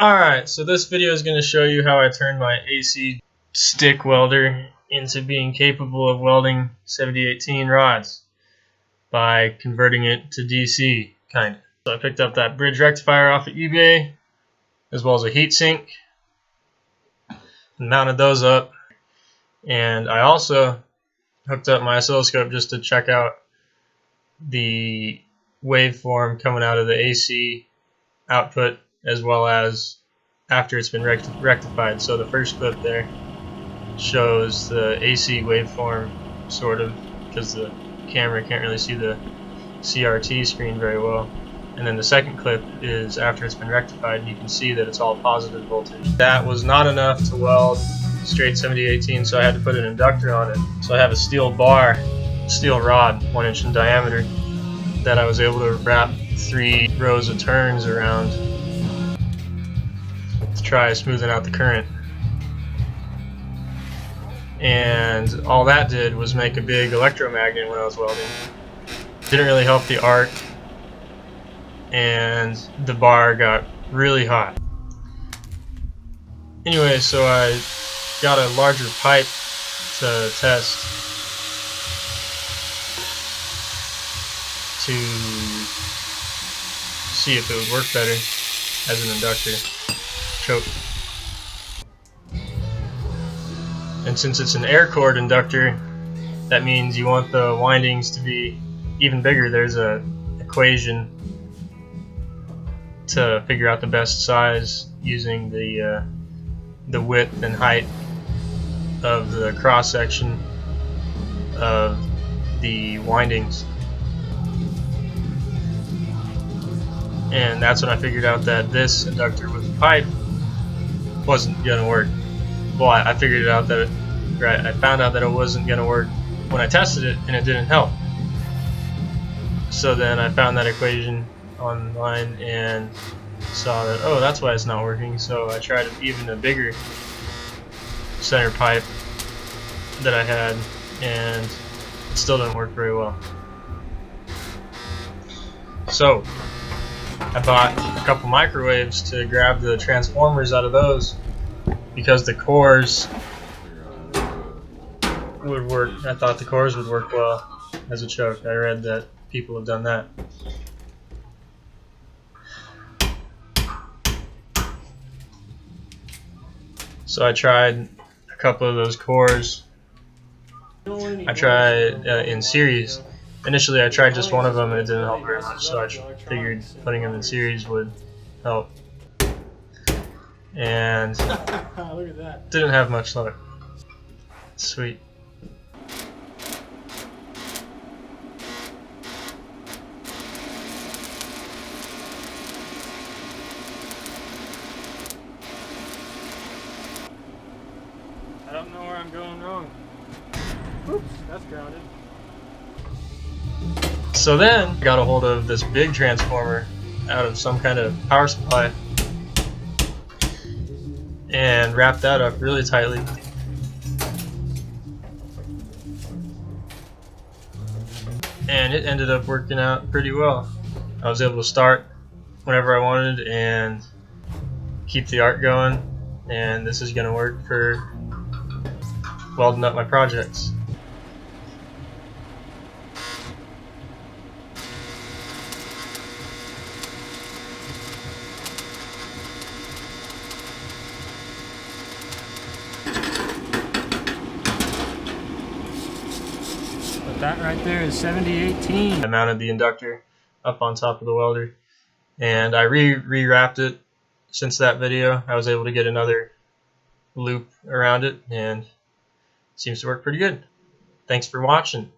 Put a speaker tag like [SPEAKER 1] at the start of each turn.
[SPEAKER 1] Alright, so this video is going to show you how I turned my AC stick welder into being capable of welding 7018 rods by converting it to DC, kind of. So I picked up that bridge rectifier off of eBay, as well as a heat sink, and mounted those up. And I also hooked up my oscilloscope just to check out the waveform coming out of the AC output, as well as after it's been rectified. So the first clip there shows the AC waveform, sort of, because the camera can't really see the CRT screen very well. And then the second clip is after it's been rectified, and you can see that it's all positive voltage. That was not enough to weld straight 7018, so I had to put an inductor on it. So I have a steel bar, steel rod, 1 inch in diameter, that I was able to wrap 3 rows of turns around to try smoothing out the current. And all that did was make a big electromagnet when I was welding. Didn't really help the arc, and the bar got really hot. Anyway, so I got a larger pipe to test to see if it would work better as an inductor choke. And since it's an air core inductor, that means you want the windings to be even bigger. There's an equation to figure out the best size using the width and height of the cross section of the windings. And that's when I figured out that this inductor with the pipe wasn't gonna work. Well, I figured it out that I found out that it wasn't gonna work when I tested it, and it didn't help. So then I found that equation online and saw that, oh, that's why it's not working. So I tried even a bigger center pipe that I had, and it still didn't work very well. So I bought a couple microwaves to grab the transformers out of those, because the cores would work. I thought the cores would work well as a choke. I read that people have done that. So I tried a couple of those cores. I tried in series. Initially I tried just one of them and it didn't help very much, so I figured putting them in series would help. And
[SPEAKER 2] look at that.
[SPEAKER 1] Didn't have much luck. Sweet.
[SPEAKER 2] I don't know where I'm going wrong. Oops, that's grounded.
[SPEAKER 1] So then I got a hold of this big transformer out of some kind of power supply and wrapped that up really tightly. And it ended up working out pretty well. I was able to start whenever I wanted and keep the arc going, and this is going to work for welding up my projects.
[SPEAKER 2] That right there is 7018.
[SPEAKER 1] I mounted the inductor up on top of the welder, and I re-wrapped it. Since that video, I was able to get another loop around it, and it seems to work pretty good. Thanks for watching.